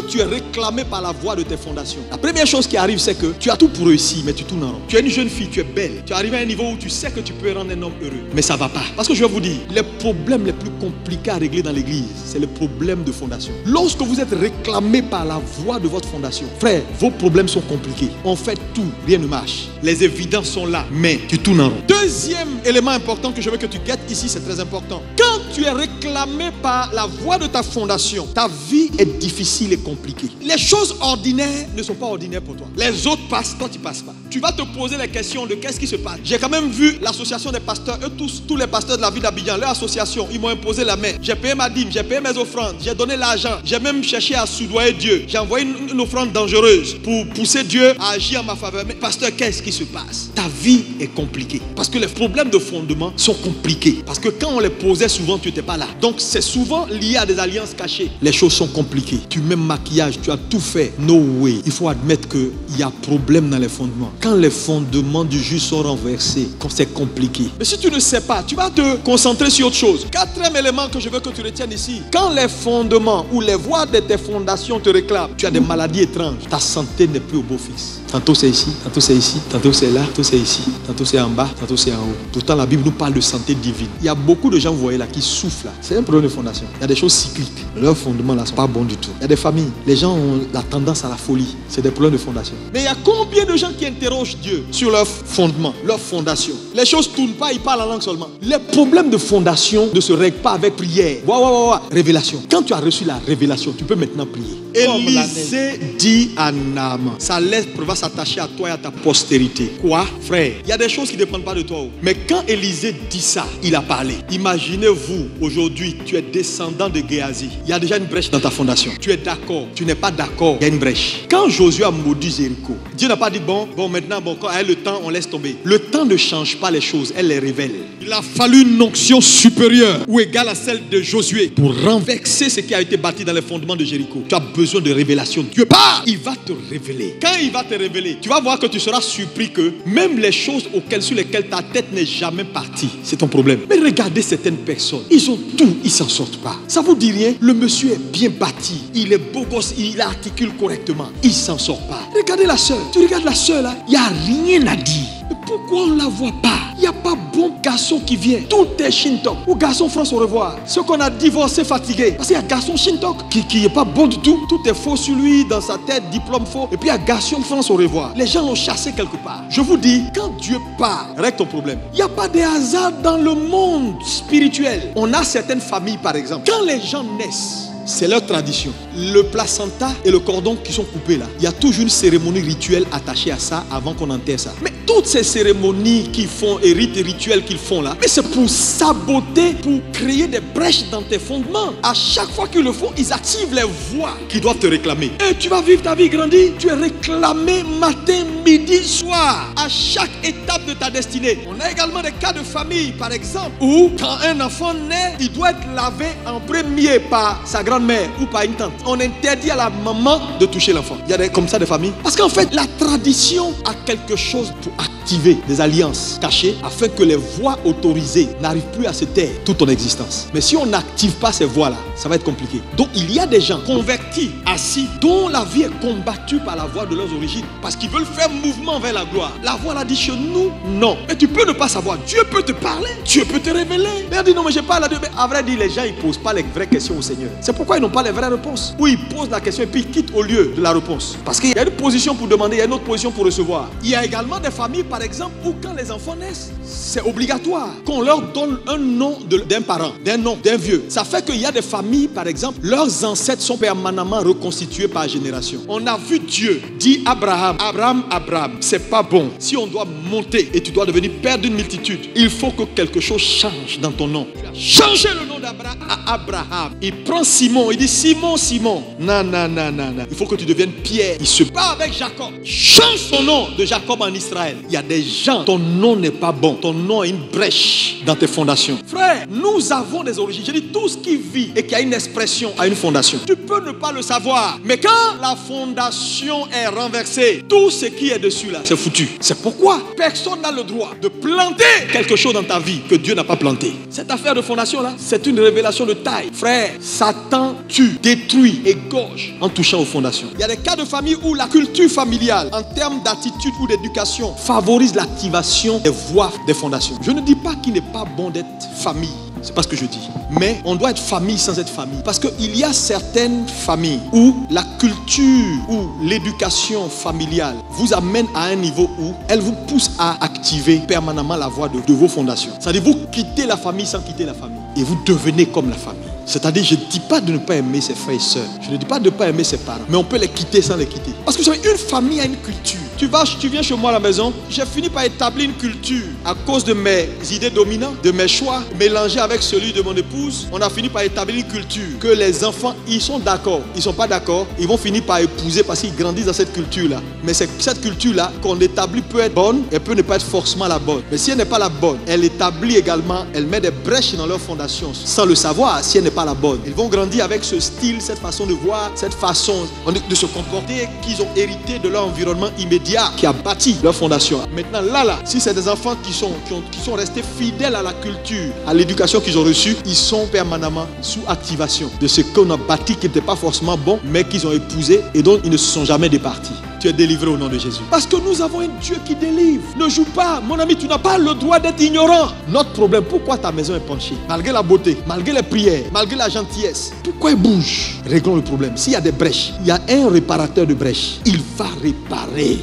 quand tu es réclamé par la voix de tes fondations, la première chose qui arrive, c'est que tu as tout pour réussir, mais tu tournes en rond. Tu es une jeune fille, tu es belle. Tu arrives à un niveau où tu sais que tu peux rendre un homme heureux. Mais ça ne va pas. Parce que je vais vous dire, les problèmes les plus compliqués à régler dans l'église, c'est le problème de fondation. Lorsque vous êtes réclamé par la voix de votre fondation, frère, vos problèmes sont compliqués. On fait tout, rien ne marche. Les évidences sont là, mais tu tournes en rond. Deuxième élément important que je veux que tu guettes ici, c'est très important. Quand tu es réclamé par la voix de ta fondation, ta vie est difficile et compliquée. Les choses ordinaires ne sont pas ordinaires pour toi. Les autres passent, toi tu passes pas. Tu vas te poser la question de qu'est-ce qui se passe. J'ai quand même vu l'association des pasteurs, eux tous les pasteurs de la ville d'Abidjan, leur association, ils m'ont imposé la main. J'ai payé ma dîme, j'ai payé mes offrandes, j'ai donné l'argent, j'ai même cherché à soudoyer Dieu. J'ai envoyé une offrande dangereuse pour pousser Dieu à agir en ma faveur. Mais pasteur, qu'est-ce qui se passe? Ta vie est compliquée. Parce que les problèmes de fondement sont compliqués. Parce que quand on les posait souvent, tu n'étais pas là. Donc c'est souvent lié à des alliances cachées. Les choses sont compliquées. Tu mets maquillage, tu as tout fait. No way. Il faut admettre qu'il y a problème dans les fondements. Quand les fondements du juste sont renversés, c'est compliqué. Mais si tu ne sais pas, tu vas te concentrer sur autre chose. Quatrième élément que je veux que tu retiennes ici. Quand les fondements ou les voies de tes fondations te réclament, tu as des maladies étranges. Ta santé n'est plus au beau fixe. Tantôt c'est ici, tantôt c'est ici, tantôt c'est là, tantôt c'est ici, tantôt c'est en bas, tantôt c'est en haut. Pourtant la Bible nous parle de santé divine. Il y a beaucoup de gens, vous voyez là, qui souffrent là. C'est un problème de fondation. Il y a des choses cycliques. Leurs fondements là ne sont pas bons du tout. Il y a des familles, les gens ont la tendance à la folie. C'est des problèmes de fondation. Mais il y a combien de gens qui interrogent Dieu sur leurs fondements, leurs fondations? Les choses ne tournent pas, ils parlent en langue seulement. Les problèmes de fondation ne se règlent pas avec prière. Révélation. Quand tu as reçu la révélation, tu peux maintenant prier. Élisée dit à Naaman, sa lèpre va s'attacher à toi et à ta postérité. Quoi, frère? Il y a des choses qui ne dépendent pas de toi. Mais quand Élisée dit ça, il a parlé. Imaginez-vous, aujourd'hui, tu es descendant de Géasi. Il y a déjà une brèche dans ta fondation. Tu es d'accord, tu n'es pas d'accord, il y a une brèche. Quand Josué a maudit Jéricho, Dieu n'a pas dit maintenant, quand elle a le temps, on laisse tomber. Le temps ne change pas les choses, elle les révèle. Il a fallu une onction supérieure ou égale à celle de Josué pour renverser ce qui a été bâti dans les fondements de Jéricho. Tu as besoin de révélation. Dieu part, il va te révéler. Quand il va te révéler, tu vas voir que tu seras surpris que même les choses sur lesquelles ta tête n'est jamais partie, c'est ton problème. Mais regardez certaines personnes, ils ont tout, ils s'en sortent pas. Ça vous dit rien? Le monsieur est bien bâti, il est beau gosse, il articule correctement, il s'en sort pas. Regardez la soeur, tu regardes la soeur là, il n'y a rien à dire. Mais pourquoi on ne la voit pas? Il n'y a pas bon garçon qui vient. Tout est shintok. Ou garçon France au revoir. Ceux qu'on a divorcé fatigués. Parce qu'il y a garçon shintok qui n'est pas bon du tout. Tout est faux sur lui, dans sa tête, diplôme faux. Et puis il y a garçon France au revoir. Les gens l'ont chassé quelque part. Je vous dis, quand Dieu part, règle ton problème. Il n'y a pas de hasard dans le monde spirituel. On a certaines familles par exemple. Quand les gens naissent, c'est leur tradition. Le placenta et le cordon qui sont coupés là, il y a toujours une cérémonie rituelle attachée à ça avant qu'on enterre ça. Mais toutes ces cérémonies qu'ils font et rites et rituels qu'ils font là, mais c'est pour saboter, pour créer des brèches dans tes fondements. À chaque fois qu'ils le font, ils activent les voix qui doivent te réclamer. Et tu vas vivre ta vie grandie. Tu es réclamé matin, midi, soir. À chaque étape de ta destinée. On a également des cas de famille, par exemple, où quand un enfant naît, il doit être lavé en premier par sa grand-mère ou par une tante. On interdit à la maman de toucher l'enfant. Il y a comme ça des familles. Parce qu'en fait, la tradition a quelque chose pour activer des alliances cachées afin que les voies autorisées n'arrivent plus à se taire toute ton existence. Mais si on n'active pas ces voies-là, ça va être compliqué. Donc il y a des gens convertis, assis, dont la vie est combattue par la voie de leurs origines parce qu'ils veulent faire mouvement vers la gloire. La voie l'a dit chez nous, non. Mais tu peux ne pas savoir. Dieu peut te parler, Dieu peut te révéler. Mais on dit non, mais j'ai pas la Dieu. Mais à vrai dire, les gens ils posent pas les vraies questions au Seigneur. C'est pourquoi ils n'ont pas les vraies réponses. Ou ils posent la question et puis ils quittent au lieu de la réponse. Parce qu'il y a une position pour demander, il y a une autre position pour recevoir. Il y a également des familles, par exemple, où quand les enfants naissent, c'est obligatoire qu'on leur donne un nom d'un parent, d'un nom, d'un vieux. Ça fait qu'il y a des familles, par exemple, leurs ancêtres sont permanemment reconstitués par génération. On a vu Dieu dire Abraham, Abraham, c'est pas bon. Si on doit monter et tu dois devenir père d'une multitude, il faut que quelque chose change dans ton nom. Changer le nom d'Abraham à Abraham. Il prend Simon, il dit Simon. Non. Il faut que tu deviennes Pierre. Il se bat avec Jacob. Change son nom de Jacob en Israël. Il y a des gens, ton nom n'est pas bon. Ton nom a une brèche dans tes fondations. Frère, nous avons des origines. Je dis tout ce qui vit et qui a une expression a une fondation. Tu peux ne pas le savoir. Mais quand la fondation est renversée, tout ce qui est dessus là, c'est foutu. C'est pourquoi personne n'a le droit de planter quelque chose dans ta vie que Dieu n'a pas planté. Cette affaire de fondation là, c'est une révélation de taille. Frère, Satan tue, détruit, égorge en touchant aux fondations. Il y a des cas de famille où la culture familiale, en termes d'attitude ou d'éducation, favorise l'activation des voies des fondations. Je ne dis pas qu'il n'est pas bon d'être famille. C'est pas ce que je dis. Mais on doit être famille sans être famille. Parce qu'il y a certaines familles où la culture ou l'éducation familiale vous amène à un niveau où elle vous pousse à activer permanemment la voie de vos fondations. C'est-à-dire vous quittez la famille sans quitter la famille. Et vous devenez comme la famille. C'est-à-dire, je ne dis pas de ne pas aimer ses frères et sœurs. Je ne dis pas de ne pas aimer ses parents. Mais on peut les quitter sans les quitter. Parce que vous savez, une famille a une culture. Tu viens chez moi à la maison, j'ai fini par établir une culture à cause de mes idées dominantes, de mes choix, mélangés avec celui de mon épouse. On a fini par établir une culture que les enfants, ils sont d'accord. Ils ne sont pas d'accord, ils vont finir par épouser parce qu'ils grandissent dans cette culture-là. Mais cette culture-là qu'on établit peut être bonne, elle peut ne pas être forcément la bonne. Mais si elle n'est pas la bonne, elle établit également, elle met des brèches dans leur fondation sans le savoir si elle n'est pas la bonne. Ils vont grandir avec ce style, cette façon de voir, cette façon de se comporter qu'ils ont hérité de leur environnement immédiat qui a bâti leur fondation. Maintenant, là, si c'est des enfants qui sont restés fidèles à la culture, à l'éducation qu'ils ont reçue, ils sont permanemment sous activation de ce qu'on a bâti qui n'était pas forcément bon, mais qu'ils ont épousé et dont ils ne se sont jamais départis. Tu es délivré au nom de Jésus. Parce que nous avons un Dieu qui délivre. Ne joue pas, mon ami, tu n'as pas le droit d'être ignorant. Notre problème, pourquoi ta maison est penchée? Malgré la beauté, malgré les prières, malgré la gentillesse, pourquoi elle bouge? Réglons le problème. S'il y a des brèches, il y a un réparateur de brèches. Il va réparer.